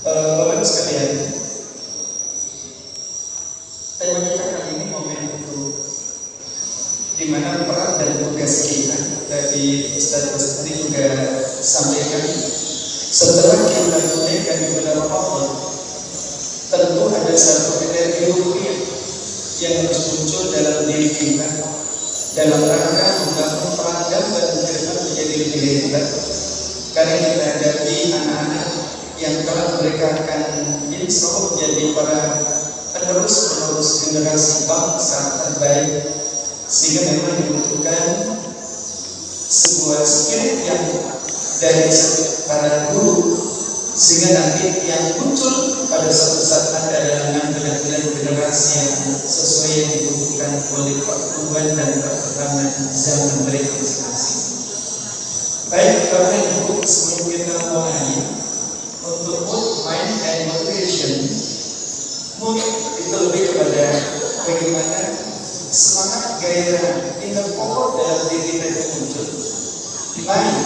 Bapak sekalian, tema kita kali ini momentum di mana peran dan tugas kita. Dari Ustaz tadi juga sampaikan, setelah kita tunaikan ibadah Ramadan, tentu ada satu energi rupiah yang harus muncul dalam diri kita dalam rangka membangun peradaban dan firman menjadi lebih hebat. Karena kita hadapi anak-anak yang telah mereka akan insya Allah menjadi para penerus generasi bangsa terbaik, sehingga memang dibutuhkan sebuah spirit yang dari para guru, sehingga nanti yang muncul pada suatu saat adalah mengambil generasi yang sesuai yang dibutuhkan oleh perkembangan dan perkembangan zaman mereka masing-masing. Baik, Bapak Ibu, sebelum kita mulai untuk mood, mind, and motivation, mood itu lebih kepada bagaimana semangat gairah inner power dalam diri kita muncul. Mind,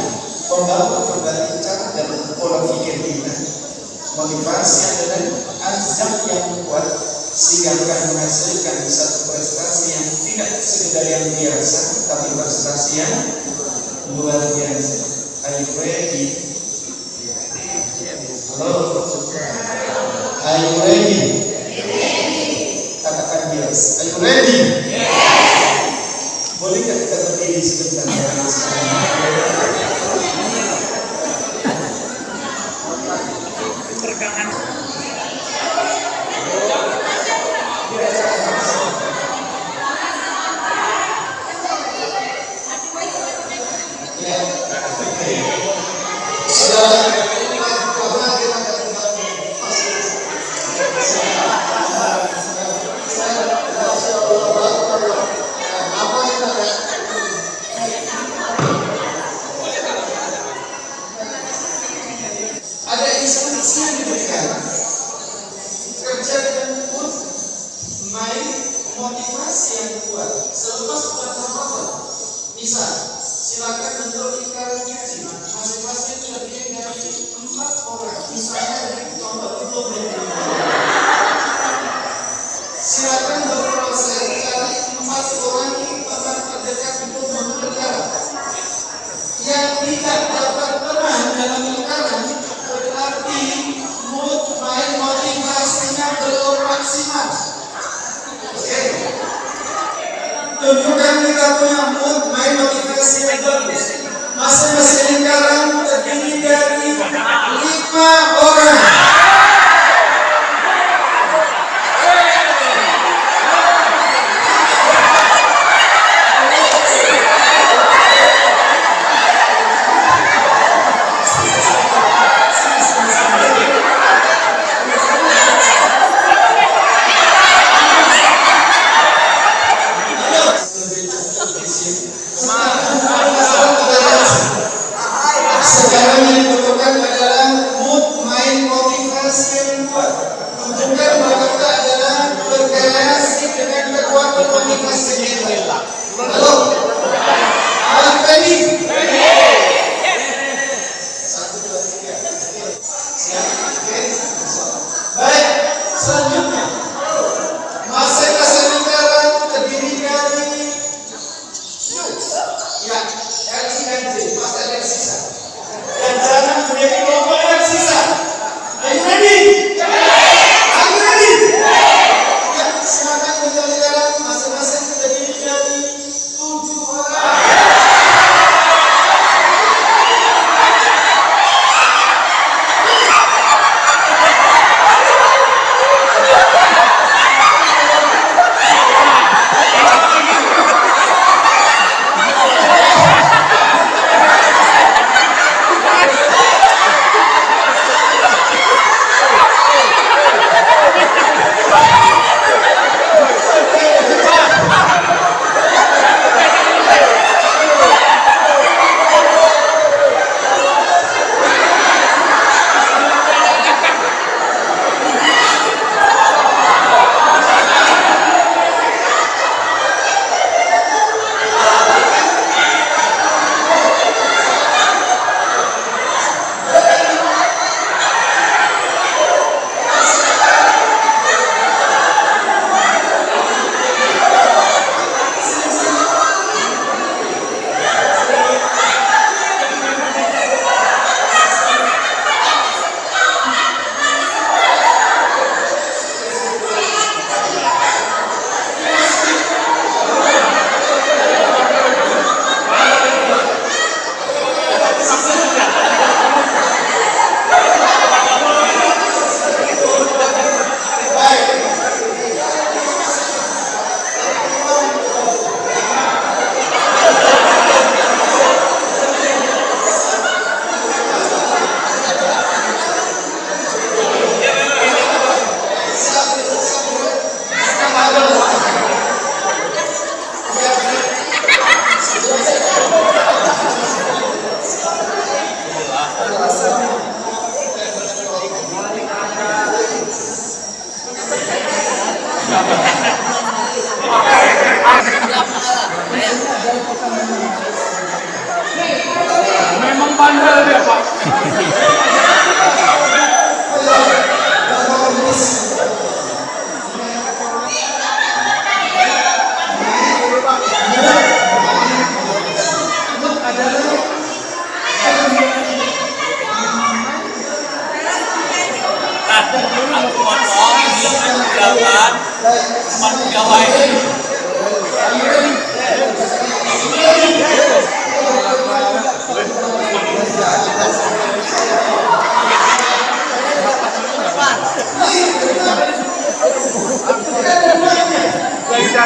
membangun kembali cara dan pola pikir kita. Motivasi adalah azam yang kuat sehingga akan menghasilkan satu prestasi yang tidak sekedar yang biasa, tapi prestasi yang luar biasa. Are you ready? Halo? Are you ready? Katakan yes. Are you ready? Bolehkah kita berdiri sebentar? Ada instruksi yang diberikan, kerja dengan mood, mind, motivasi yang kuat selepas bulan Ramadan. Misal, silakan untuk lingkaran kecil masing-masing terdiri dari 4 orang. Misalnya dari contoh itu silakan berproses cari 4 orang teman terdekat untuk berbicara yang tidak dapat peran dalam lingkaran, berarti mood, mind, motivasinya belum maksimal. Oke, tunjukkan kita punya mood, mind, motivasi yang bagus. Masing-masing lingkaran terdiri dari 5 orang. Sekarang yang dibutuhkan adalah mood, mind, Bandel dia, Pak.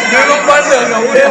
Jangan bandel dong dia.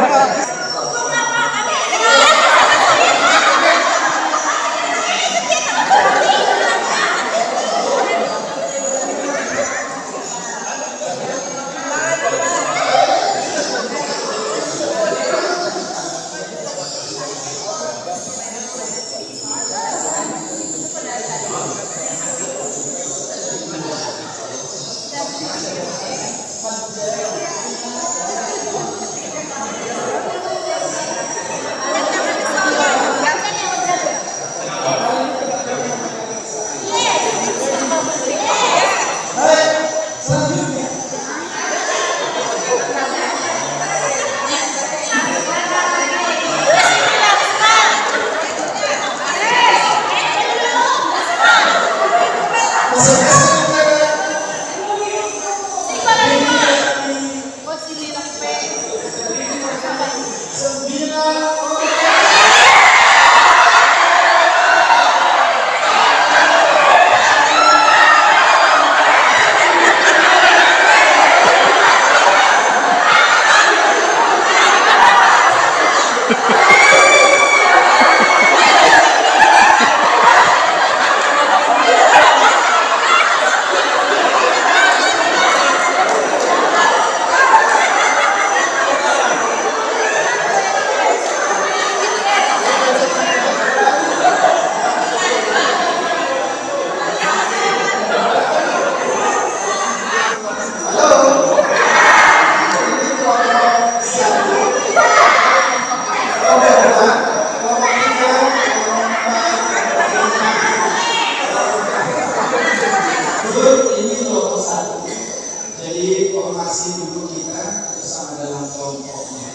formasi dulu kita bersama dalam kelompoknya.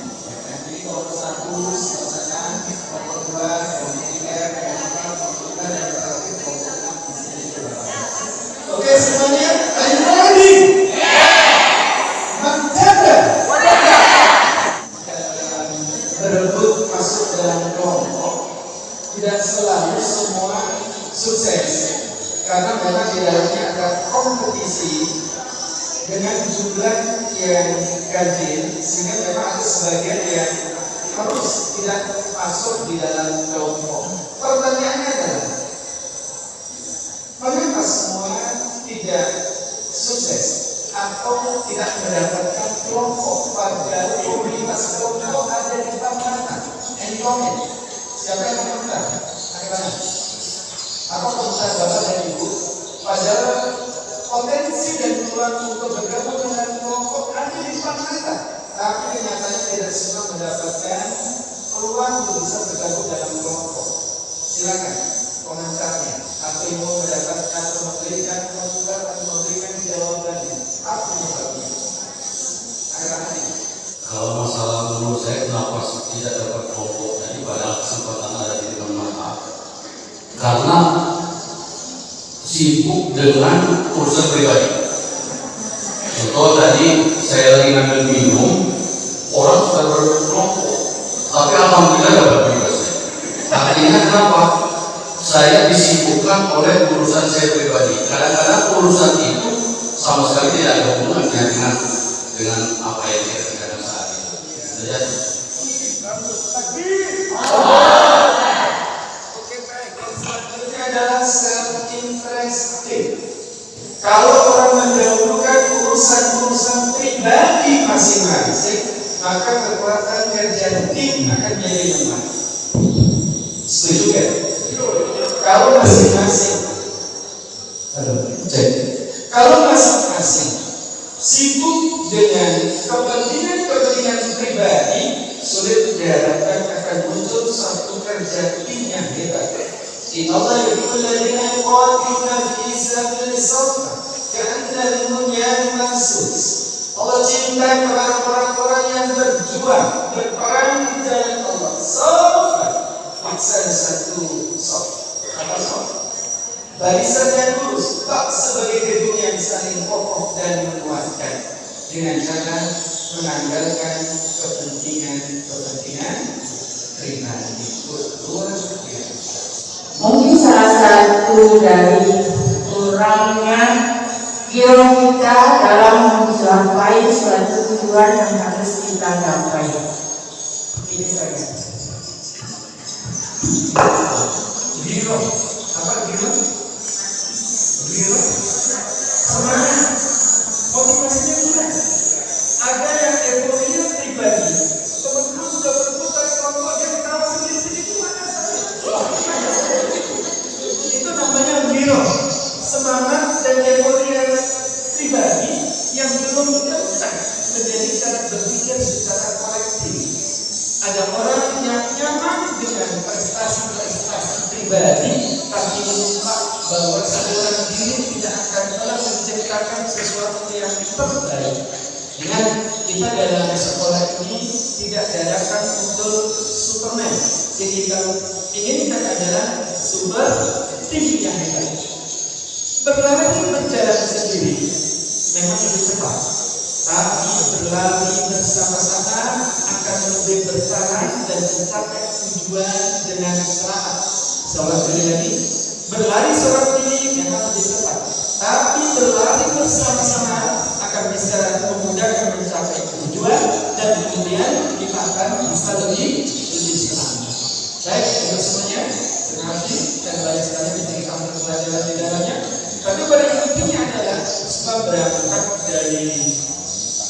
Jadi kelompok 1 selesaikan, kelompok 2, kelompok 3, kelompok 4, kelompok 5, dan terakhir kelompok 6 di sini. Oke semuanya, are you ready? Menjaga berebut masuk dalam kelompok tidak selalu semua sukses, karena memang di dalamnya ada kompetisi dengan jumlah yang ganjil, sehingga memang ada sebagian yang harus tidak masuk di dalam kelompok. Pertanyaannya adalah, mengapa semua tidak sukses atau tidak mendapatkan kelompok pada komunitas kelompok ada di Pamuatan? Any comment? Siapa yang komentar? Apa komentar Bapak dan Ibu? Padahal potensi dan peluang untuk bergabung dengan kelompok ada di depan mata, tapi kenyataannya tidak semua mendapatkan peluang untuk bisa bergabung dalam kelompok. Silakan komentarnya, atau yang mau mendapatkan atau memberikan komentar atau memberikan jawabannya. Apa penyebabnya? Kalau masalah menurut saya kenapa tidak dapat kelompok, jadi pada kesempatan ada di depan mata, karena sibuk dengan urusan pribadi. Contoh tadi saya lagi ngambil minum, orang sudah berkelompok, tapi alhamdulillah dapat bebas. Artinya kenapa? Saya disibukkan oleh urusan saya pribadi. Kadang-kadang urusan itu sama sekali tidak ada hubungannya dengan apa yang kita kerjakan saat itu. Jadi, adalah self-interested. Kalau orang mendahulukan urusan-urusan pribadi masing-masing, maka kekuatan kerja tim akan menjadi lemah. Setuju kan? Kalau masing-masing sibuk dengan kepentingan pribadi, sulit diharapkan akan muncul satu kerja tim yang hebat. Inna Allah yuhibbul ladzina yuqatiluna fi sabilihi saffan ka'annahum bunyanun marsus. Allah cintai orang-orang yang berjuang, berperang di jalan Allah. Saffan, maksud satu saf. Apa saf? Barisan yang lurus, tak sebagai gedung yang saling kokoh dan menguatkan dengan cara mengandalkan kepentingan pribadi. Luar biasa. Mungkin salah satu dari kurangnya kita dalam mencapai suatu tujuan yang harus kita capai. Ini saja. Biro, apa biro? Biro, semangat, motivasinya juga. Ada yang euforia pribadi, teman-teman sudah berputar kelompok dia ketawa sendiri-sendiri mana saya? Itu namanya biro, semangat dan euforia pribadi yang belum tercak menjadi cara berpikir secara kolektif. Ada orang yang nyaman dengan prestasi-prestasi pribadi, tapi lupa bahwa seorang diri tidak akan pernah menciptakan sesuatu yang terbaik. Dengan kita dalam sekolah ini tidak diadakan untuk Superman. Jadi kita inginkan adalah super tim yang hebat. Berlari berjalan sendiri memang lebih cepat, tapi berlari bersama-sama akan lebih bertahan dan mencapai tujuan dengan selamat. Seorang diri berlari seorang diri memang lebih cepat, tapi berlari bersama-sama akan bisa memudahkan mencapai tujuan dan kemudian kita akan bisa lebih selamat. Baik, untuk semuanya, terima kasih dan banyak sekali memberikan pelajaran di dalamnya. Tapi pada intinya adalah sebab berangkat dari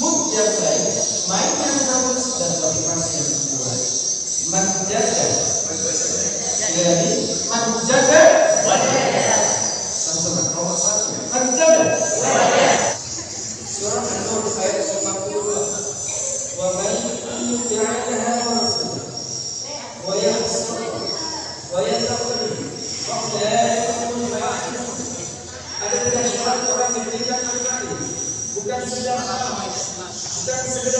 mood yang baik, main yang bagus dan motivasi yang kuat. Menjaga, jadi menjaga sama-sama nomor satu. Menjaga. Surah An-Nur ayat 52. Wa man yu'ti'aha wa rasulahu wa yahsab wa yattaqi wa ulaika ada tidak syarat orang diberikan manfaat, bukan sekedar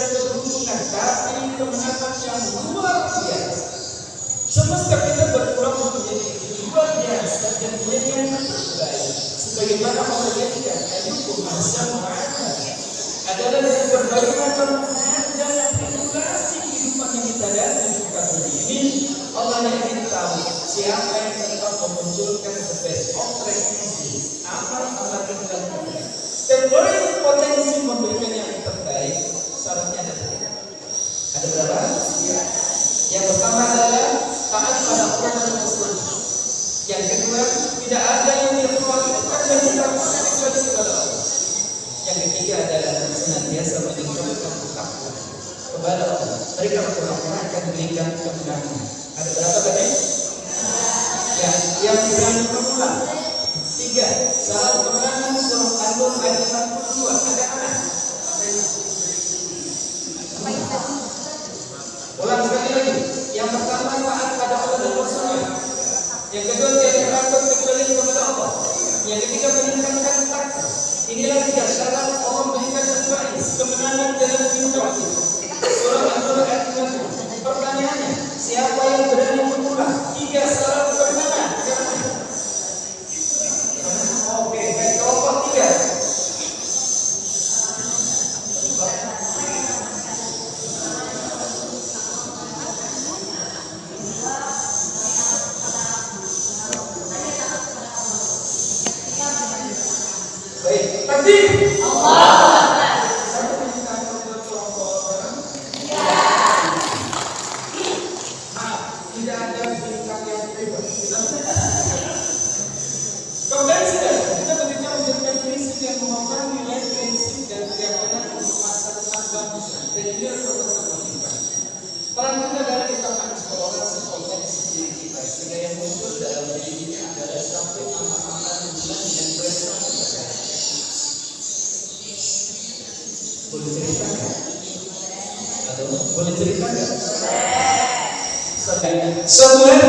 keberuntungan, tapi kemenangan yang luar biasa. Semesta kita berpulang menjadi luar biasa dan menjadi yang terbaik. Sebagaimana Allah jadikan ayyukum ahsanu amala adalah dari berbagai macam dan regulasi kehidupan yang kita lihat di muka bumi ini. Allah yang ingin tahu siapa yang tetap memunculkan the best of practices, amal-amal yang terbaik. Dan orang yang potensi memberikan yang terbaik, syaratnya ada tiga. Ada berapa? Ya. Yang pertama adalah taat pada Allah dan Rasul. Yang kedua, tidak ada yang diperlukan dan dilakukan kecuali kepada Allah. Yang ketiga adalah senantiasa meningkatkan takwa kepada Allah. Mereka akan diberikan kemenangan. Ada berapa tadi? Ya, yang berani mengulang. 3. Syarat kemenangan surah An-Nur ayat 42. Ada anak. Ulang sekali lagi. Yang pertama taat pada Allah dan Rasulnya. Yang kedua tidak takut kecuali kepada Allah. Yang ketiga meningkatkan takwa. Inilah 3 syarat Allah memberikan kemenangan dalam kehidupan kita. Surah An-Nur ayat 50. Pertanyaannya, siapa yang berani mengulang 3 syarat kemenangan? Oke, baik, kelompok 3. Baik, takbir. Peran kita dalam dikatakan sekolah sekolah di sisi kita sehingga yang muncul dalam diri ini adalah sampai amal-amal bulan yang bermanfaat. Boleh cerita nggak? Atau boleh cerita nggak? Suatu hari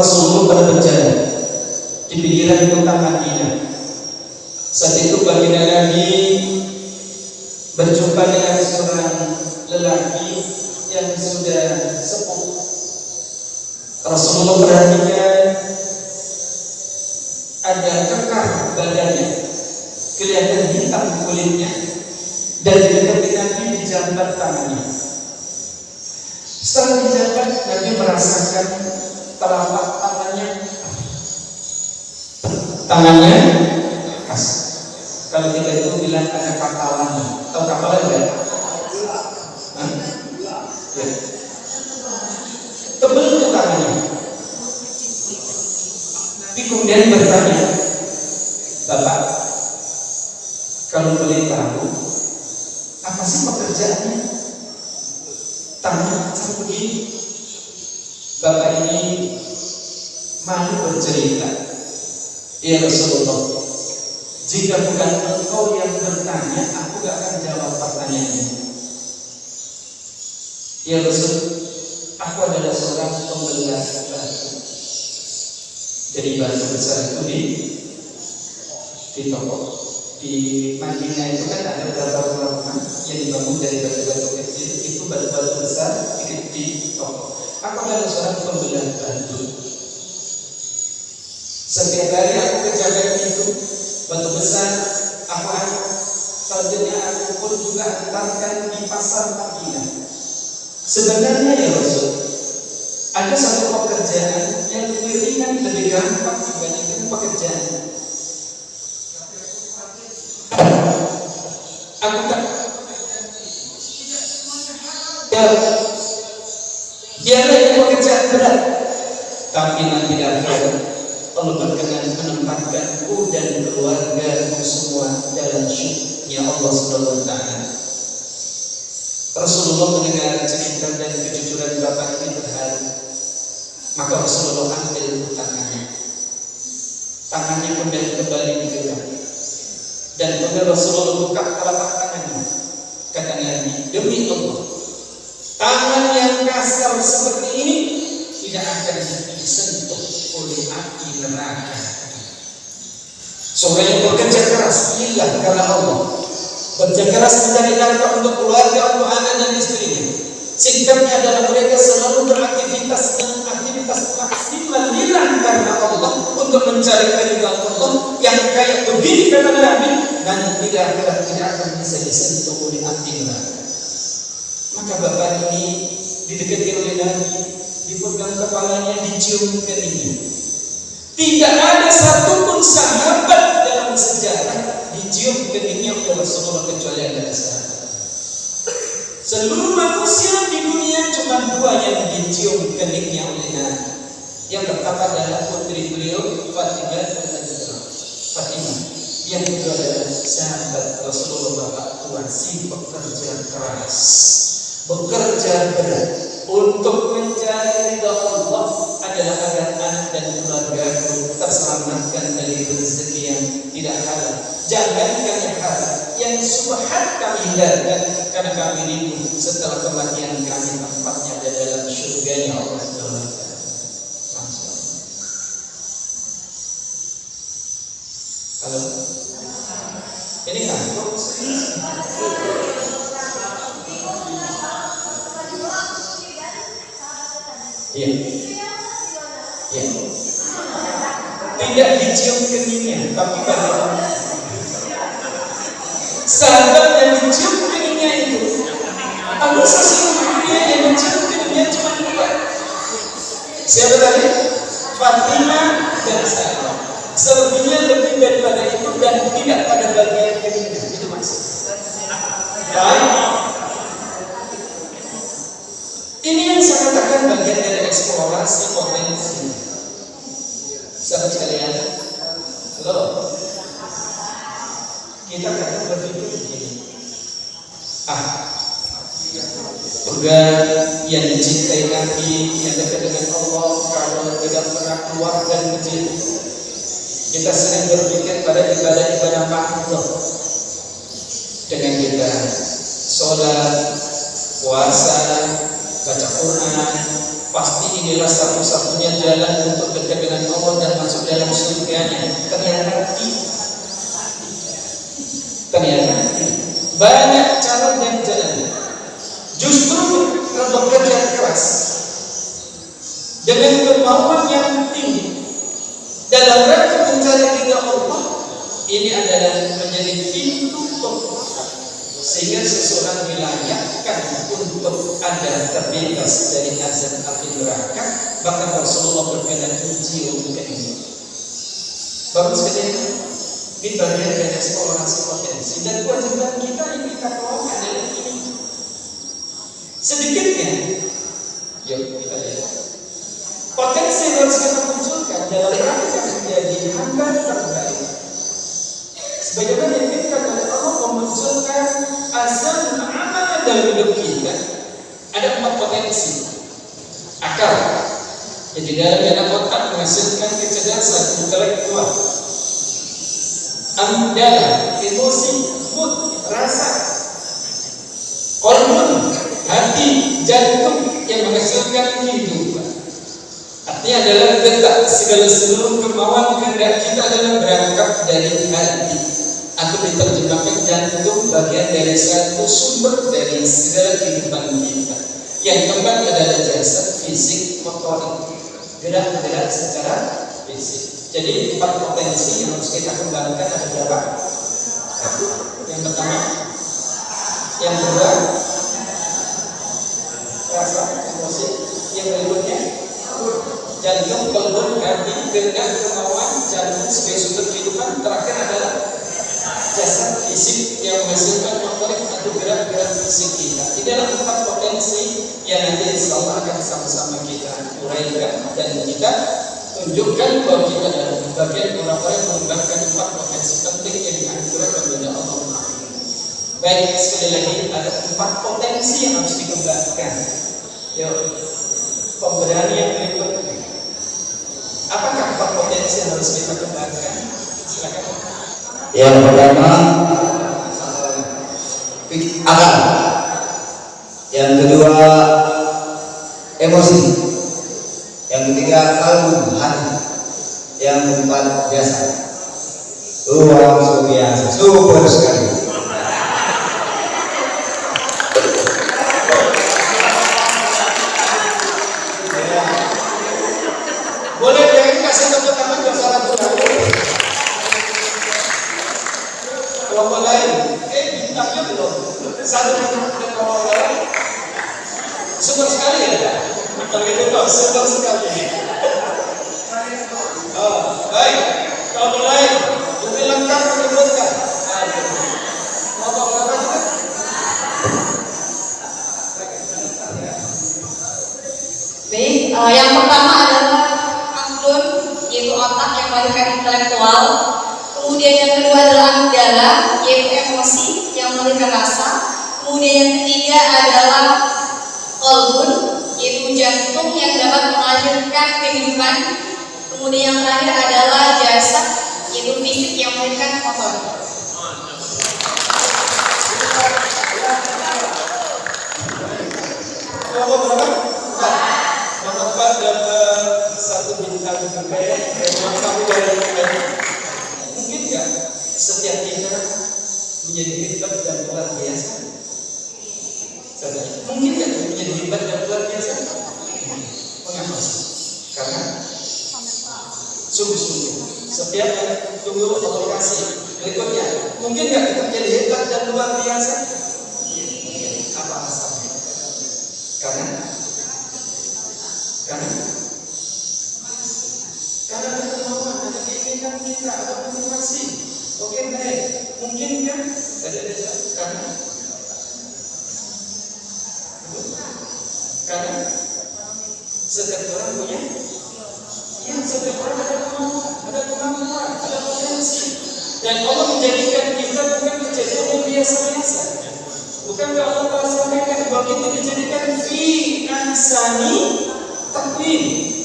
Rasulullah pada berjalan di pinggiran kota Madinah. Saat itu baginda Nabi berjumpa dengan seorang lelaki yang sudah sepuh. Rasulullah perhatikan ada kekar badannya, kelihatan hitam kulitnya, dan didekati Nabi dijabat tangannya. Setelah dijabat, Nabi merasakan telapak tangannya khas. Kalau kita itu bilang ada kapalannya, tahu kapalan enggak? Ya. Tebal itu tangannya. Tapi kemudian bertanya, Bapak, kalau boleh tahu, apa sih pekerjaannya? Tangan macam begini. Bapak ini malu bercerita, ya Rasulullah, jika bukan engkau yang bertanya, aku gak akan jawab pertanyaannya. Ya Rasul, aku adalah seorang pembelah batu. Jadi batu besar itu di toko. Di Madinah itu kan ada beberapa rumah yang dibangun dari batu-batu kecil, itu batu-batu besar di toko. Aku adalah seorang pembelah batu. Setiap hari aku kerjakan itu, batu besar aku angkat, selanjutnya aku pun juga antarkan di pasar Madinah. Sebenarnya ya Rasul, ada satu pekerjaan yang lebih ringan, lebih gampang dibandingkan pekerjaan. Aku tak biarlah itu pekerjaan berat, tapi nanti akhir Allah berkenan menempatkanku dan keluargaku semua dalam syurga Allah Subhanahu wa taala. Rasulullah mendengar cerita dan kejujuran bapak ini terharu. Maka Rasulullah ambil tangannya. Tangannya kembali digerak. Dan kemudian Rasulullah buka telapak tangannya. Kata Nabi, demi Allah, tangan yang kasar seperti ini tidak akan disentuh oleh api neraka. Seorang yang bekerja keras lillah karena Allah, bekerja keras mencari nafkah untuk keluarga, untuk anak dan istrinya. Sikapnya adalah mereka selalu beraktivitas dan aktivitas maksimal lillah karena Allah untuk mencari keridhaan Allah. Yang kayak begini kata Nabi, dan tidak akan bisa disentuh oleh api neraka. Maka bapak ini didekati oleh Nabi, dipegang kepalanya, dicium keningnya. Tidak ada satupun sahabat dalam sejarah dicium keningnya oleh Rasulullah kecuali adalah sahabat. Seluruh manusia di dunia cuma dua yang dicium keningnya oleh Nabi. Yang pertama adalah putri beliau Fatimah Fatimah. Yang kedua adalah sahabat Rasulullah bapak tua, si pekerja keras, bekerja berat untuk mencari ridha Allah adalah agar anak dan keluarga terselamatkan dari rezeki yang tidak halal. Jangankan yang halal, yang subhat kami hindarkan karena kami rindu setelah kematian kami tempatnya ada dalam syurganya Allah Subhanahu wa taala. Halo, ini kantor. Iya. Ya. Tidak dicium keningnya, tapi bagaimana? Sahabat yang dicium keningnya itu, manusia seluruh dunia yang dicium keningnya cuma dua. Siapa tadi? Fatimah dan sahabat. Selebihnya lebih daripada itu dan tidak pada bagian keningnya. Itu maksudnya. Baik. Ini yang saya katakan bagian dari eksplorasi potensi. Sahabat sekalian, halo, kita kadang berpikir begini, surga yang dicintai Nabi, yang dekat dengan Allah, kalau tidak pernah keluar dan kecil. Kita sering berpikir pada ibadah-ibadah makhluk. Dengan kita sholat, puasa, baca Quran, pasti inilah satu-satunya jalan untuk dekat dengan Allah dan masuk dalam surganya. Ternyata banyak cara dan jalan. Justru bekerja keras dengan kemauan yang tinggi dalam rangka mencari ridha Allah, ini adalah menjadi pintu pembuka sehingga seseorang dilayakkan untuk ada terbebas dari azab api neraka. Bahkan Rasulullah berkata uji untuk ini. Bagus sekali. Ini bagian dari eksplorasi potensi dan kewajiban kita yang kita keluarkan adalah ini. Sedikitnya, yuk kita lihat. Potensi yang harus kita munculkan dalam rangka menjadi hamba terbaik. Sebagaimana yang kita oleh Allah memunculkan azam amal dalam hidup kita, ada 4 potensi. Akal, yang di dalamnya ada otak menghasilkan kecerdasan intelektual. Amdala, emosi, mood, rasa. Hormon, hati, jantung yang menghasilkan kehidupan. Artinya adalah detak segala seluruh kemauan kehendak kita adalah berangkat dari hati. Atau diterjemahkan jantung bagian dari satu sumber dari segala kehidupan kita. Yang keempat adalah jasad, fisik, motorik, gerak-gerak secara fisik. Jadi 4 potensi yang harus kita kembangkan ada berapa? Yang pertama, yang kedua, rasa, emosi. Yang berikutnya, jantung, kolon, hati, kehendak, kemauan, jantung sebagai sumber kehidupan. Terakhir adalah jasad fisik yang menghasilkan motorik atau gerak-gerak fisik kita. Ini adalah 4 potensi yang nanti insya Allah akan sama-sama kita uraikan dan kita tunjukkan bahwa kita adalah bagian orang-orang yang mengembangkan 4 potensi penting yang dianjurkan oleh Allah. Baik, sekali lagi ada 4 potensi yang harus dikembangkan. Yuk, pemberian yang berikutnya. Apakah 4 potensi yang harus kita kembangkan? Silakan. Yang pertama akal, yang kedua emosi, yang ketiga kalbu, hati, yang keempat jasad. Luar biasa, super sekali. Boleh yang kasih tepuk tangan bersama Tuhan. Kelompok lain, bintangnya belum. Satu dan kelompok lain, super sekali ya. Kalau gitu kok super sekali. Oh, baik. Kelompok lain lebih lengkap menyebutkan. Kelompok berapa juga? Baik, yang pertama adalah aklun, yaitu otak yang melahirkan intelektual. Kemudian yang kedua adalah amdala, yaitu emosi yang melahirkan rasa. Kemudian yang ketiga adalah kolbun, yaitu jantung yang dapat melahirkan kehidupan. Kemudian yang terakhir adalah jasad, yaitu fisik yang melahirkan motor. Kelompok berapa? Kelompok dapat 1 bintang juga ya. Kami dari mungkin nggak setiap kita menjadi hebat dan luar biasa? Mungkin nggak menjadi hebat dan luar biasa? Mengapa? Karena sungguh-sungguh setiap yang tunggu lokasi berikutnya. Mungkin nggak kita menjadi hebat dan luar biasa? Apa alasannya? Karena ada kemauan, ada keinginan kita, ada motivasi. Oke, baik. Mungkin kan karena setiap orang punya, setiap orang ada kemampuan, ada potensi. Dan Allah menjadikan kita bukan kejadian yang biasa-biasa. Bukan kalau Allah sampaikan bahwa kita dijadikan fi ahsani taqwim.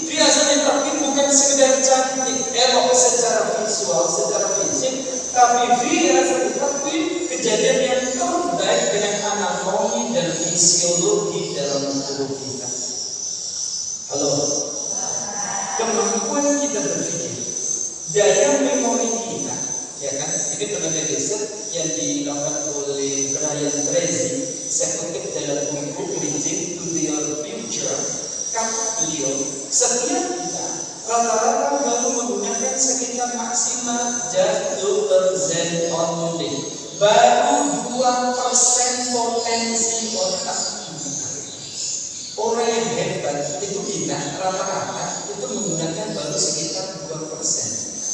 Fi ahsani taqwim bukan sekedar cantik, elok secara visual, secara fisik, tapi fi ahsani taqwim kejadian yang terbaik dengan anatomi dan fisiologi dalam tubuh kita. Halo. Kemampuan kita berpikir, daya memori kita, ya kan? Ini pernah ada riset yang dilakukan oleh Brian Tracy. Saya kutip dalam buku Bridging to Your Future. Kata beliau, setiap kita rata-rata baru menggunakan sekitar maksimal just 2% only. Baru 2% potensi otak kita. Orang yang hebat itu kita rata-rata itu menggunakan baru sekitar 2%.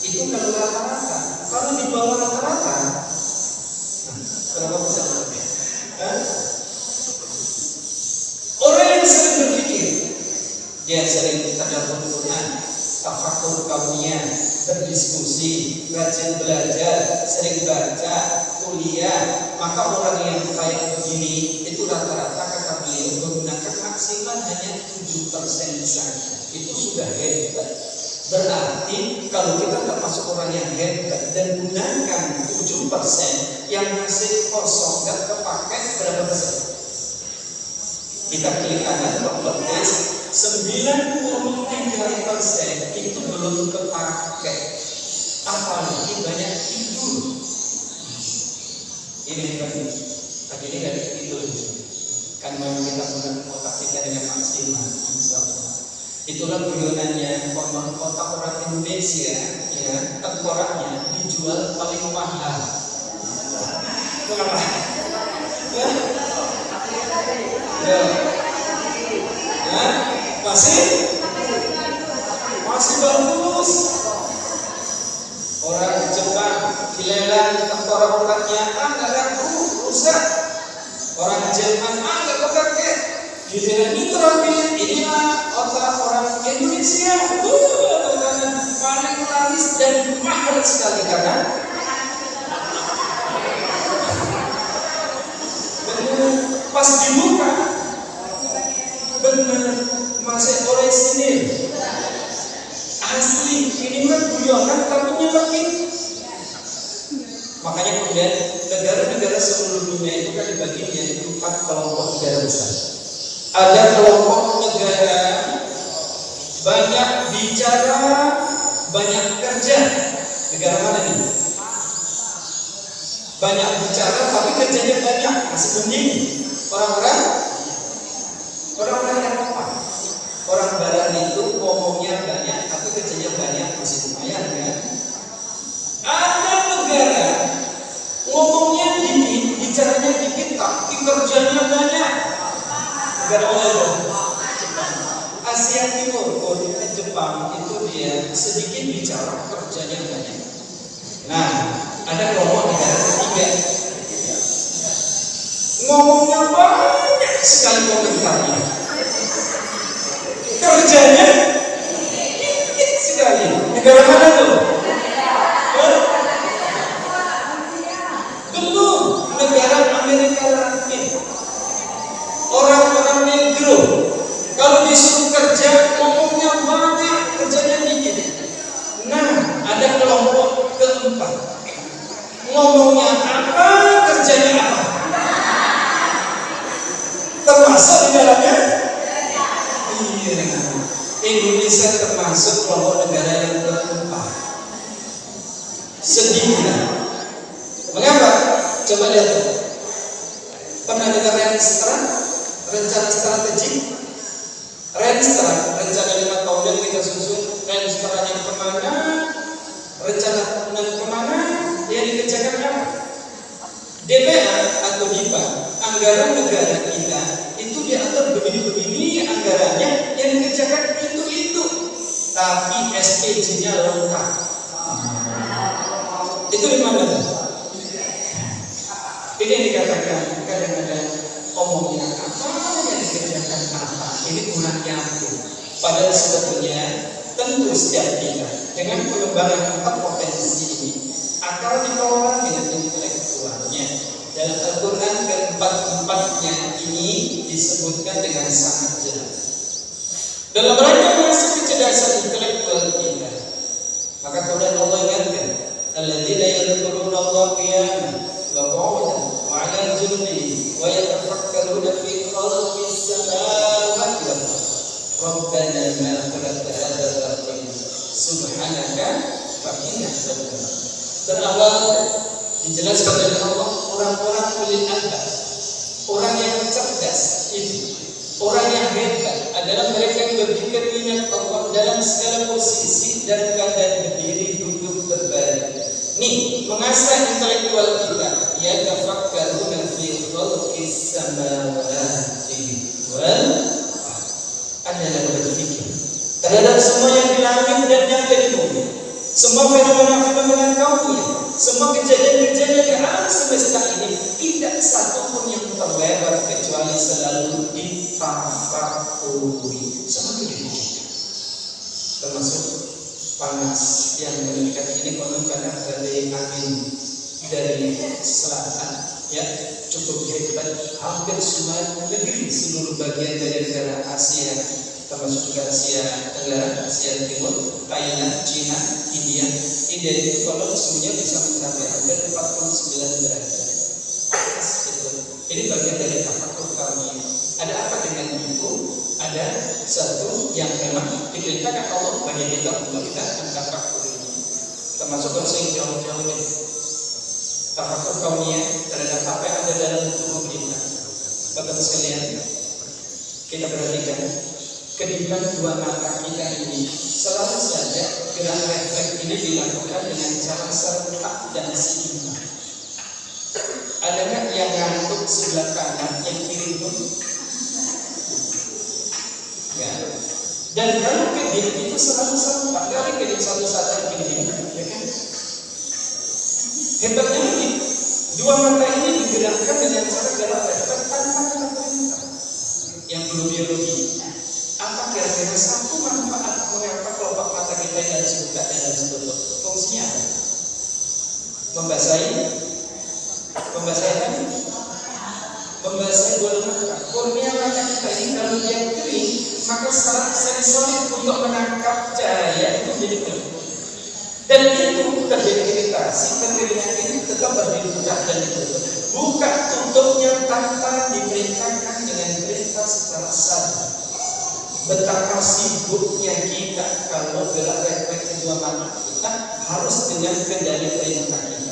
Itu kalau rata-rata. Kalau di bawah rata-rata, berapa persen? Orang yang sering berpikir, dia sering tadabbur Quran, tafakur kaumnya, berdiskusi, rajin belajar, sering baca, kuliah, maka orang yang kayak begini itu rata-rata kata beliau menggunakan maksimal hanya 7% saja. Itu sudah hebat. Berarti kalau kita termasuk orang yang hebat dan gunakan 7% yang masih kosong, nggak kepakai berapa persen? Kita klik kanan bahwa 93% itu belum kepakai. Apalagi banyak tidur. Ini kan tadi ini dari tidur. Kan memang kita menggunakan otak kita dengan maksimal, insya Allah. Itulah guyonannya otak orang Indonesia, ya, tengkoraknya dijual paling mahal. Kenapa? Ya. Masih bagus. Orang Jepang dilelang tengkorak-tengkoraknya, nggak laku, rusak. Orang Jerman nggak kepake. Giliran terakhir inilah otak orang Indonesia. Paling laris dan mahal sekali karena pas dibuka benar masih orisinil asli. Ini kan guyonan tapi nyelekin. Makanya kemudian negara-negara seluruh dunia itu kan dibagi menjadi 4 kelompok negara besar. Ada kelompok negara banyak bicara, banyak kerja. Negara mana ini? Banyak bicara tapi kerjanya banyak, masih mending. Orang-orang yang apa? Orang barat itu ngomongnya banyak tapi kerjanya banyak, masih lumayan kan? Ada negara ngomongnya dikit, bicaranya dikit tapi kerjanya banyak. Negara mana itu? Asia Timur, Korea, Jepang itu dia sedikit bicara, kerjanya banyak. Nah, ada kelompok negara ketiga. Ngomongnya banyak sekali komentarnya. Kerjanya dikit sekali. Negara mana tuh? Belum. Negara Amerika Latin. Orang-orang negro. Kalau disuruh kerja, ngomongnya banyak, kerjanya dikit. Nah, ada kelompok keempat. Ngomongnya apa, kerjanya apa? Termasuk di dalamnya? Iya. Indonesia termasuk kelompok negara yang keempat. Sedihnya. Mengapa? Coba lihat. Pernah dengar Renstra? Rencana strategik? Renstra, rencana 5 tahun yang kita susun. Renstra yang kemana? Rencana yang kemana? Yang dikerjakan apa? DPA atau DIPA, anggaran negara kita itu diatur begini-begini anggarannya, yang dikerjakan itu. Tapi SPJ-nya lengkap. Itu di mana? Ini yang dikatakan kadang-kadang omongnya apa, yang dikerjakan apa. Ini kurang nyambung. Padahal sebetulnya tentu setiap kita dengan pengembangan 4 potensi ini akal dikelola dengan intelektualnya. Dalam Al-Quran keempat-empatnya ini disebutkan dengan sangat jelas. Dalam rangka mengasah kecerdasan intelektual kita, maka kemudian Allah ingatkan, alladzina yadhkuruna Allah qiyaman wa qu'udan wa 'ala junubihim wa yatafakkaruna fi khalqis samawati wal ardh. Rabbana subhanaka faqina adzabannar. Berawal dijelaskan oleh Allah orang-orang ulil albab, orang yang cerdas itu, orang yang hebat adalah mereka yang berpikir ingat Allah dalam segala posisi dan keadaan berdiri, duduk, berbaring. Nih, mengasah intelektual kita. Ya tafakkaruna fi khalqis samawati wal adalah berpikir terhadap semua yang di langit dan yang ada di bumi, semua fenomena-fenomena kaumnya, semua kejadian-kejadian di alam semesta ini, tidak satu pun yang terlewat kecuali selalu ditafakuri, selalu dipikirkan. Termasuk panas yang meningkat ini konon karena dari angin dari selatan, ya cukup hebat. Hampir semua negeri seluruh bagian dari negara Asia, termasuk juga Asia Tenggara, Asia Timur, Thailand, Cina, India itu konon semuanya bisa mencapai hampir 49 derajat. Ini bagian dari tafakur kami. Ada apa dengan itu? Ada satu yang memang diperintahkan Allah bagi kita untuk kita mentafakur ini. Termasuk konsep jauh-jauh ini. Tafakur kaumnya terhadap apa yang ada dalam tubuh kita. Bapak sekalian, kita perhatikan kedipan dua mata kita ini selalu saja gerak refleks ini dilakukan dengan cara serentak dan seimbang. Ada nggak yang ngantuk sebelah kanan, yang kiri pun? Ya. Dan kalau kedip itu selalu serentak, dari kedip satu-satu begini, ya kan? Hebatnya ini, dua mata ini digerakkan dengan cara gerak refleks tanpa perintah. Yang dulu biologi, apa kira-kira satu manfaat mengapa kelopak mata kita yang harus dibuka dan harus ditutup? Fungsinya apa? Membasahi bola mata. Kornea mata kita ini kalau dia kering, maka secara sensorik untuk menangkap cahaya itu menjadi kering. Dan itu terjadi iritasi, kekeringan ini tetap dibuka dan ditutup. Buka tutupnya tanpa diperintahkan dengan perintah secara sadar. Betapa sibuknya kita kalau gerak refleks kedua mata kita harus dengan kendali perintah kita.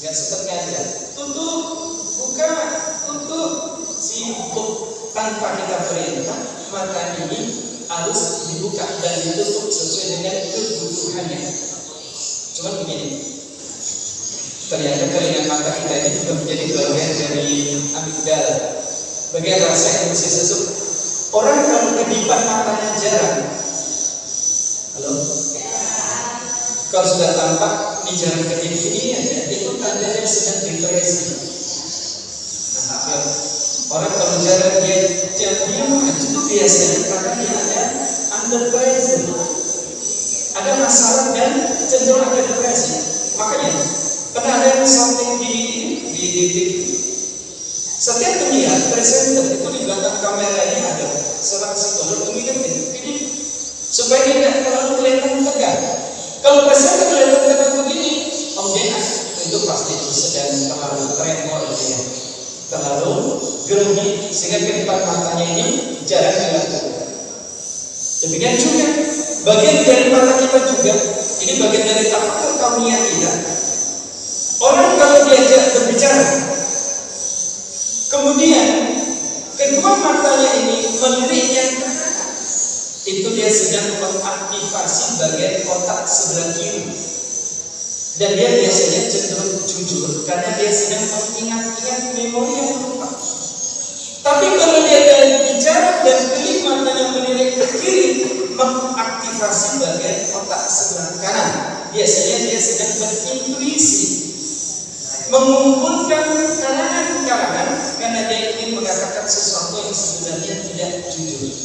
Gak seperti aja tutup, buka, tutup, sibuk tanpa kita perintah. Mata ini harus dibuka dan ditutup sesuai dengan kebutuhannya. Cuma begini, ternyata keringan mata kita ini juga menjadi bagian dari amigdala, bagian rasa emosi sesuatu. Orang kalau kedipan matanya jarang, halo, kalau sudah tampak ini jarang kedip ini aja, itu tandanya sedang depresi. Nah, ya. Orang kalau jarang dia diam itu biasanya karena dia ada under pressure, ada masalah dan cenderung ada depresi. Makanya pernah ada yang something di TV. Setiap penyiar presenter itu di belakang kamera ini ada seorang psikolog mengingatkan ini supaya tidak terlalu kelihatan tegang. Kalau presenter kelihatan tegang begini, dia itu pasti sedang terlalu tremor dia, terlalu grogi sehingga kedipan matanya ini jarang dilakukan. Demikian juga bagian dari mata kita juga, ini bagian dari tafakur kaumiyah kita. Orang kalau diajak berbicara, kemudian kedua matanya ini meliriknya ke kanan, itu dia sedang mengaktifasi bagian otak sebelah kiri, dan dia biasanya cenderung jujur karena dia sedang mengingat-ingat memori yang lupa. Tapi kalau dia bicara dan kelip matanya melirik ke kiri, mengaktifasi bagian otak sebelah kanan, biasanya dia sedang berintuisi, mengumpulkan kalangan-kalangan karena dia ingin mengatakan sesuatu yang sebenarnya tidak jujur.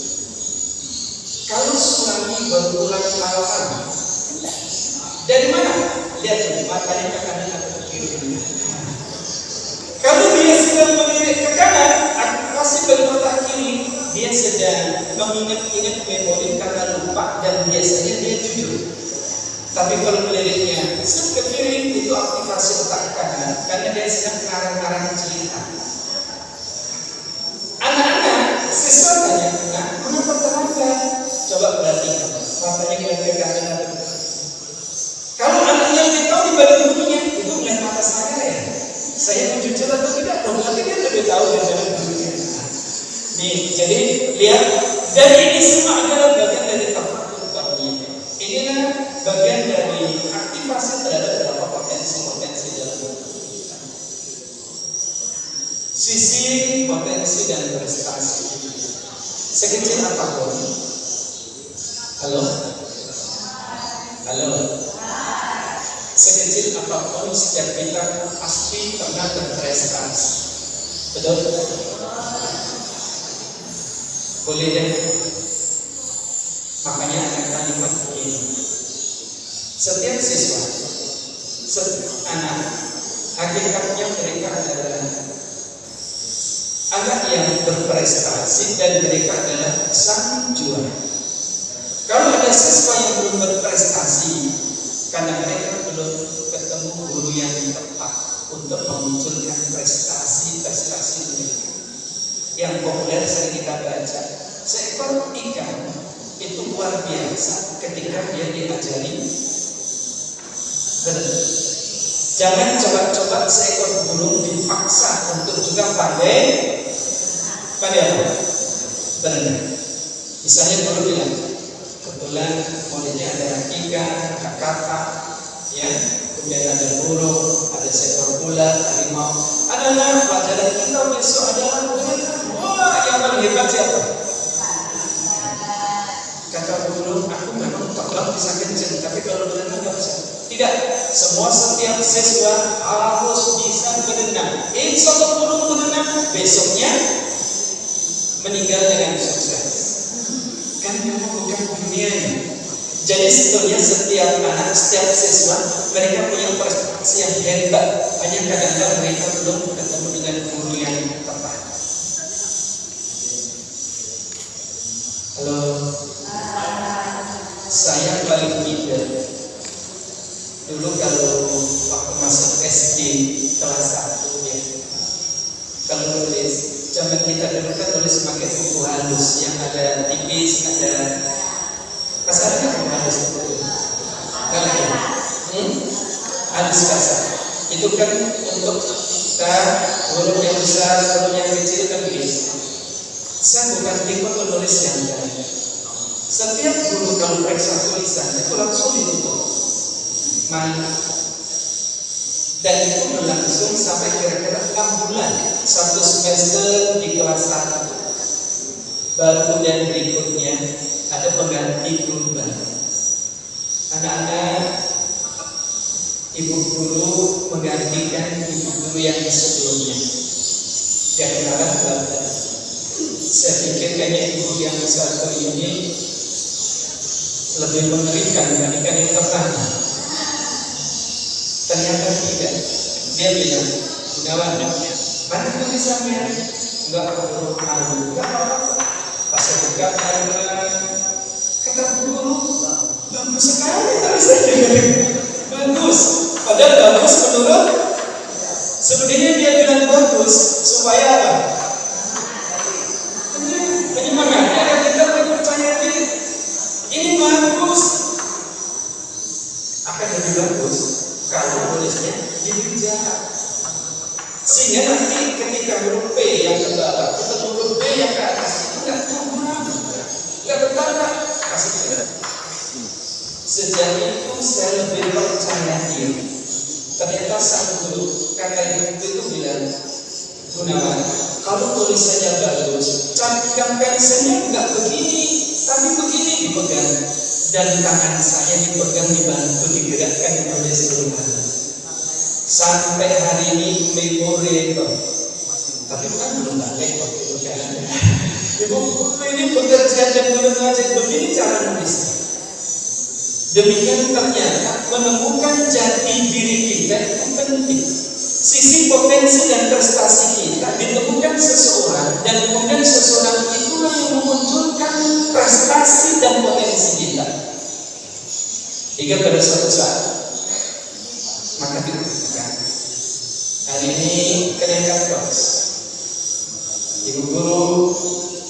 Kalau suami baru pulang malam, dari mana? Lihat matanya ke kanan atau ke kiri. Kalau dia sedang melirik ke kanan, aktivasi bagian otak kiri, dia sedang mengingat-ingat memori karena lupa dan biasanya dia jujur. Tapi kalau meliriknya ke kiri, itu aktivasi otak kanan karena dia sedang ngarang-ngarang cerita. Anak-anak siswa tanya, kenapa terlambat? Coba perhatikan, matanya ke panggilan kekanan. Kalau anaknya lebih tahu dibanding gurunya, itu bukan mata saya ya. Saya mau jujur atau tidak, berarti dia lebih tahu daripada gurunya. Nih, jadi lihat, dan ini semua adalah bagian dari tafakur kami. Inilah bagian dari aktivasi terhadap beberapa potensi-potensi dalam hidup. Sisi potensi dan prestasi. Sekecil apapun. Halo? Halo? Sekecil apapun setiap kita pasti pernah berprestasi. Betul? Boleh deh. Makanya ada kalimat begini. Setiap siswa, setiap anak, hakikatnya mereka adalah anak yang berprestasi dan mereka adalah sang juara. Kalau ada siswa yang belum berprestasi karena mereka belum ketemu guru yang tepat untuk memunculkan prestasi-prestasi mereka. Yang populer sering kita baca, seekor ikan itu luar biasa ketika dia diajari berenang. Jangan coba-coba seekor burung dipaksa untuk juga pandai apa? Berenang. Misalnya guru bilang, kebetulan muridnya ada ikan, ada kakak, ya, kemudian ada burung, ada seekor ular, harimau. Adalah pelajaran kita besok adalah berenang. Wah, yang paling hebat siapa? Kata guru, aku memang terbang bisa kenceng, tapi kalau berenang nggak bisa. Tidak, setiap siswa harus bisa berenang. Insya Allah burung berenang, besoknya meninggal dengan sukses. Kan kamu bukan dunia ini. Jadi sebetulnya setiap anak, setiap siswa mereka punya prestasi yang hebat. Hanya kadang-kadang mereka belum ketemu dengan guru yang tepat. Halo, saya paling minder. Dulu kalau waktu masuk SD kelas 1 ya, kalau nulis, zaman kita dulu kan nulis pakai buku halus yang ada tipis, ada kasarnya buku halus itu. Kalau halus kasar, itu kan untuk kita huruf yang besar, huruf yang kecil kan begitu. Saya bukan tipe penulis yang baik. Setiap guru kalau periksa tulisan itu langsung ditutup. Dan itu berlangsung sampai kira-kira 6 bulan, 1 semester di kelas 1. Baru kemudian berikutnya ada pengganti guru baru. Anak-anak, ibu guru menggantikan ibu guru yang sebelumnya. Yang kenalan Bapak. Saya pikir kayaknya ibu yang satu ini lebih mengerikan dibandingkan yang pertama. Ternyata tidak. Dia bilang, Gunawan, mana tulisannya? Enggak perlu malu, enggak apa-apa. Pas saya buka, kata guru, bagus sekali tulisannya. Bagus. Padahal bagus menurut sebenarnya dia bilang bagus supaya apa? Penyemangatnya agar kita percaya diri. Ini bagus. Akan lebih bagus kalau tulisnya dijahat, sehingga nanti ketika huruf P yang ke bawah ketemu huruf B yang ke atas itu nggak turun, nggak bertambah. Kasih tidak. Sejak itu saya lebih percaya diri. Ternyata sang guru kata itu bilang, Gunawan, kalau tulisannya bagus, camkan pensilnya nggak begini, tapi begini dipegang. Dan tangan saya dipegang, dibantu, digerakkan, ditulis ulang. Sampai hari ini memori itu. Tapi kan belum balik waktu itu kan. Ibu ini bekerja dan mengajar begini cara nulisnya. Demikian ternyata menemukan jati diri kita itu penting. Sisi potensi dan prestasi kita ditemukan seseorang, dan kemudian seseorang itulah yang memunculkan prestasi dan potensi kita. Hingga pada suatu saat, maka ditentukan hari ini kenaikan kelas. Ibu guru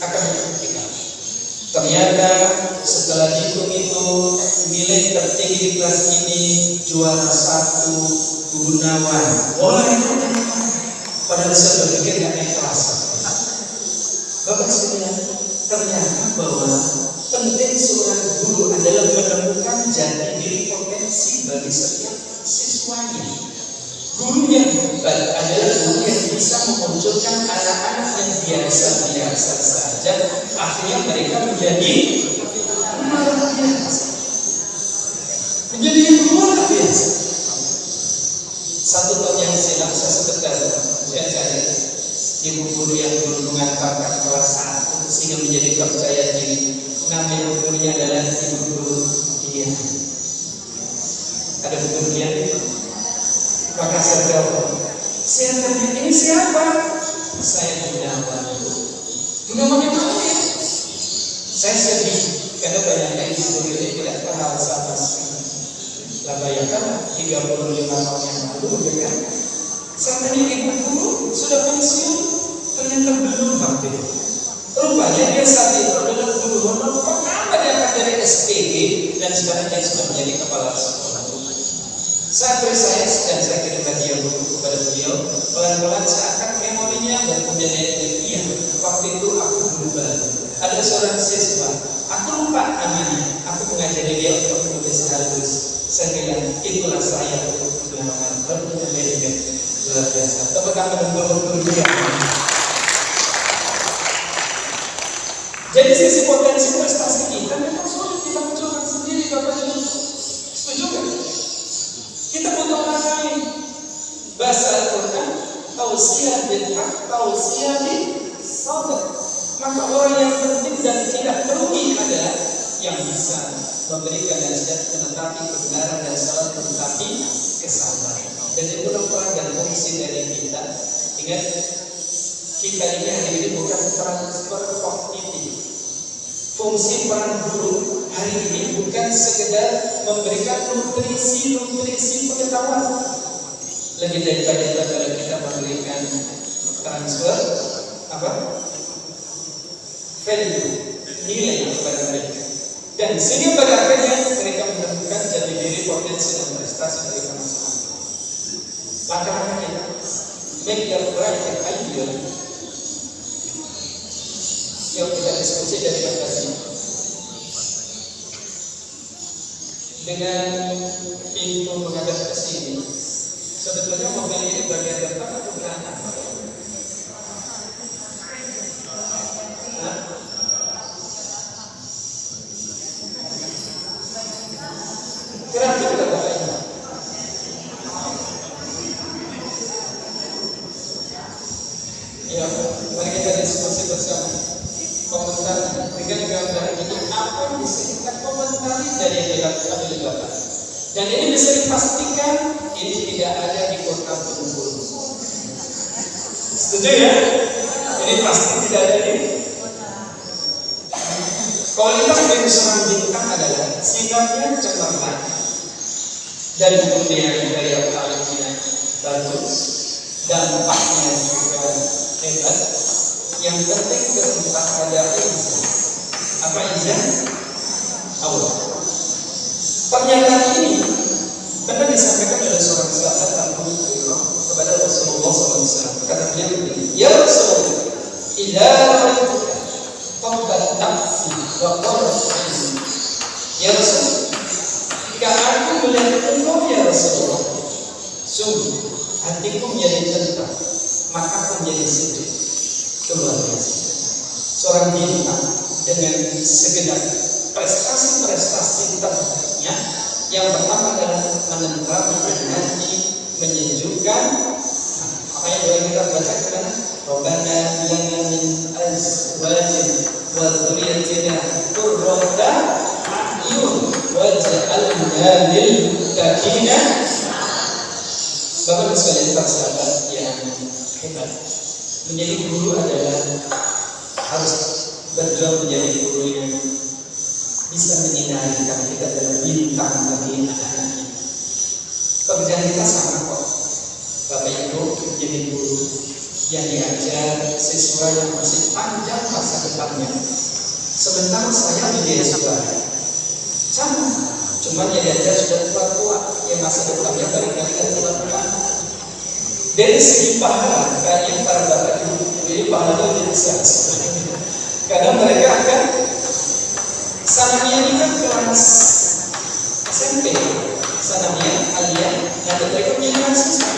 akan membuktikan. Ternyata setelah dihitung-hitung nilai tertinggi di kelas ini juara 1 Gunawan. Wah, itu padahal saya berpikir gak naik kelas. Bapak sekalian, ternyata bahwa penting seorang guru adalah menemukan jati diri potensi bagi setiap siswanya. Guru yang hebat adalah guru yang bisa memunculkan anak-anak yang biasa-biasa saja, akhirnya mereka menjadi luar biasa. Menjadi luar biasa. 1 tahun yang silam saya sebentar saya cari ibu guru yang dulu mengantarkan kelas 1 sehingga menjadi percaya diri. Nama ibu gurunya adalah ibu guru dia. Ada guru dia itu. Maka saya jawab, saya tanya, ini siapa? Saya Gunawan. Gunawan itu apa ya? Saya sedih karena banyaknya ibu guru ini tidak kenal sama sekali. Lah bayangkan 35 tahun yang lalu, kan? Saya tanya ibu guru sudah pensiun, ternyata belum waktu itu. Rupanya dia saat itu adalah guru honor pertama dia akan dari SPG dan sekarang dia sudah menjadi kepala sekolah. Saya percaya dan saya kirim hadiah buku kepada beliau. Pelan-pelan saya akan memorinya dan kemudian dia waktu itu aku berubah. Ada seorang siswa, aku lupa namanya. Aku mengajari dia untuk menulis halus. Saya bilang itulah saya untuk Gunawan. Lalu dia luar biasa. Tepuk tangan untuk dia. Jadi sisi potensi prestasi kita memang sulit kita munculkan sendiri, Bapak Ibu. Setuju kan? Kita butuh orang lain. Bahasa Al-Quran, tausiah bil haq, tausiah bil sabr. Maka orang yang penting dan tidak merugi adalah yang bisa memberikan nasihat, menetapi kebenaran dan salah, menetapi kesabaran. Dan itu peran dan fungsi dari kita. Ingat, kita ini hari ini bukan transfer kognitif. Fungsi peran guru hari ini bukan sekedar memberikan nutrisi pengetahuan. Lebih daripada itu adalah kita memberikan transfer value, nilai kepada mereka. Dan sehingga pada akhirnya mereka menemukan jati diri, potensi dan prestasi mereka masing-masing. Langkah-langkah kita make your right and ideal. Yuk kita diskusi dari tadi dengan pintu menghadap ke sini. Sebetulnya mobil ini bagian depan atau belakang? Kira-kira berapa ini? Ya, mari kita diskusi bersama. Komentar dengan gambar ini apa yang bisa kita komentari dari yang dilakukan oleh Bapak. Dan ini bisa dipastikan ini tidak ada di kota Bengkulu. Setuju ya? Ini pasti tidak ada di. Kualitas dari seorang bintang adalah sikapnya cemerlang dan kemudian daya tariknya bagus, dampaknya juga hebat. Yang penting keempat ada izin. Apa izin? Allah. Pernyataan ini benar disampaikan oleh seorang sahabat Abu Hurairah kepada Rasulullah SAW. Kata beliau begini, ya Rasulullah, idza ra'aituka qabla nafsi wa qarra'in. Ya Rasul, jika aku melihat engkau ya Rasulullah, sungguh hatiku menjadi tenang, maka aku menjadi sedih. Luar biasa. Seorang bintang dengan segenap prestasi-prestasi terbaiknya, yang pertama adalah menenteramkan hati, menyejukkan. Apa yang doa kita baca kan? Rabbana lana min azwajina wa dzurriyyatina qurrata a'yun waj'alna lil muttaqina. Bapak sekalian sahabat yang hebat. Menjadi guru adalah harus berjuang menjadi guru yang bisa menyinarikan kita dalam bintang bagi anak-anak. Pekerjaan kita sama kok. Bapak Ibu menjadi guru yang diajar siswa yang masih panjang masa depannya. Sementara saya menjadi saudara, sama. Cuma ya dia sudah tua-tua, yang masa depannya barangkali kan tua-tua. Dari segi pahala, kayaknya para bapak ibu, jadi pahala itu besar. Kadang mereka akan sanamnya ini kan kelas SMP, sanamnya aliyah, yang mereka punya mahasiswa.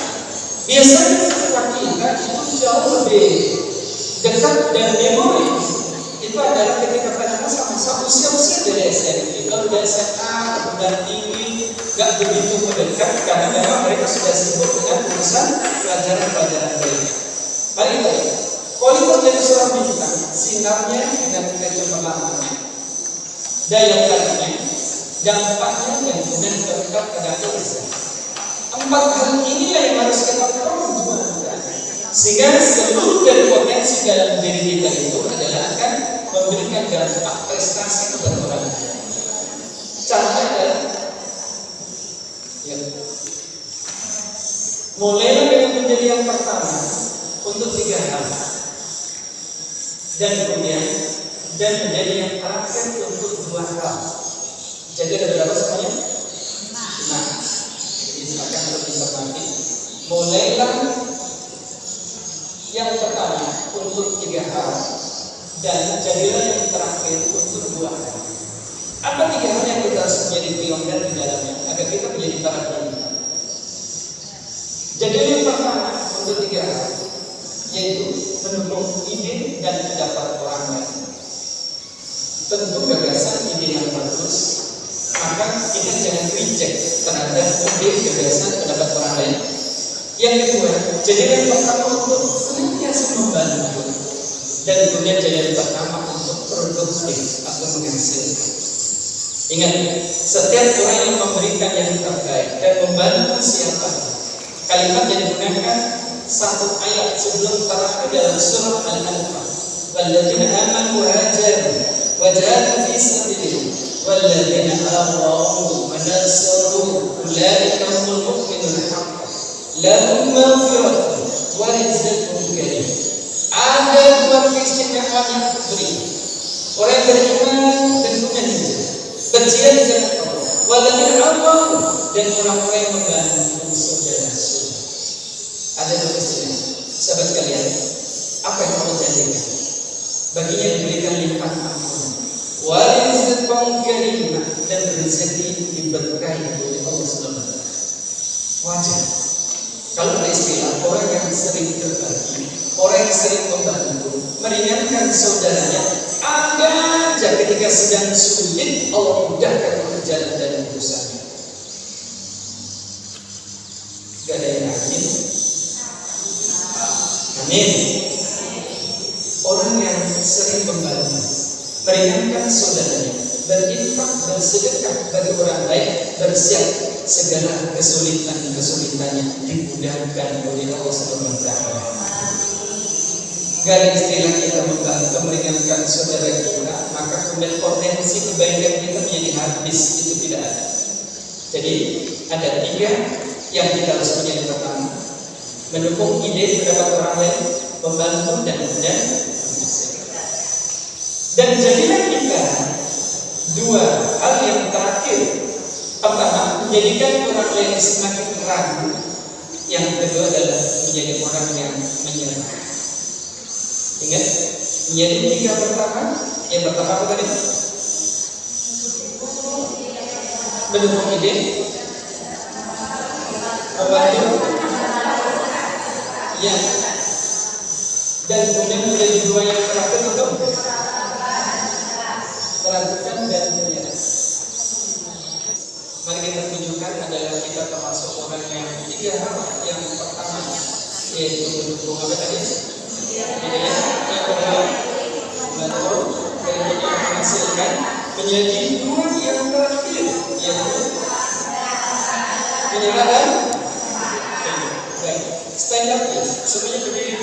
Biasanya seperti itu jauh lebih dekat dan memori. Itu adalah ketika pada masa-masa usia-usia dari SMP. Kalau dari SMA dan tinggi gak begitu mendekat karena memang mereka sudah sibuk dengan urusan pelajaran-pelajaran mereka. Baik. Kualitas dari seorang bintang, sinarnya dengan kecemerlangannya, daya tariknya, dampaknya dan kemudian terikat pada Indonesia. 4 hal inilah yang harus kita perjuangkan, sehingga seluruh dari potensi dalam diri kita itu adalah akan memberikan dampak prestasi kepada orang lain. Caranya adalah mulailah dengan menjadi yang pertama untuk 3 hal, dan kemudian menjadi yang terakhir untuk 2 hal. Jadi ada berapa semuanya? Nah, jadi silakan lebih cermati. Mulailah yang pertama untuk 3 hal, dan jadilah yang terakhir untuk 2 hal. Apa 3 hal yang kita harus menjadi pionir di dalamnya agar kita menjadi para pionir? Jadi yang pertama untuk 3 hal, yaitu mendukung ide dan pendapat orang lain. Tentu gagasan ide yang bagus, maka kita jangan reject terhadap ide, gagasan, pendapat orang lain. Yang kedua, jadi yang pertama untuk senantiasa membantu, dan kemudian jadi yang pertama untuk produktif atau menghasilkan. Ingat, setiap orang yang memberikan yang terbaik dan membantu siapa, kalimat yang digunakan satu ayat sebelum terakhir dalam surah Al-Anfal. Walladzina amanu wa hajaru wa jahadu fi sabilillah walladzina awaw wa nasaru ulaika humul mu'minun haqqan lahum maghfiratun wa rizqun karim. Ada 2 keistimewaan yang beri orang yang beriman dan kemudian berjihad di jalan Allah. Walladzina awaw, dan orang-orang yang membantu saudara-saudara. Ada 2 istilah. Sahabat sekalian, apa yang Allah janjikan? Baginya diberikan limpahan ampunan, wa rizqun karim, dan rezeki diberkahi oleh Allah Subhanahu wa taala. Wajar. Kalau ada istilah orang yang sering berbagi, orang yang sering membantu, meringankan saudaranya, ada aja ketika sedang sulit Allah mudahkan pekerjaan dan usahanya. Gak ada yang amin. Amin. Orang yang sering membantu, meringankan saudaranya, berinfak, bersedekah bagi orang lain, bersiap segala kesulitannya dimudahkan oleh Allah Subhanahu wa taala. Gak ada istilah kita membantu, meringankan saudara kita, maka kemudian potensi kebaikan kita menjadi habis, itu tidak ada. Jadi ada 3 yang kita harus menjadi pertama: mendukung ide pendapat orang lain, membantu, dan kemudian dan jadilah kita 2 hal yang terakhir. Pertama, menjadikan orang lain semakin ragu. Yang kedua adalah menjadi orang yang menyerah. Ingat, menjadi 3 pertama. Yang pertama apa tadi? Mendukung ide, membantu, ya, dan kemudian menjadi 2 yang terakhir untuk meragukan dan menyerah. Mari kita tunjukkan adalah kita termasuk orang yang 3 hal. Yang pertama yaitu mendukung apa tadi? Yang kedua membantu, dan kemudian menghasilkan. Menjadi 2 yang terakhir yaitu menyerah dan baik. Stand up please. Semuanya berdiri.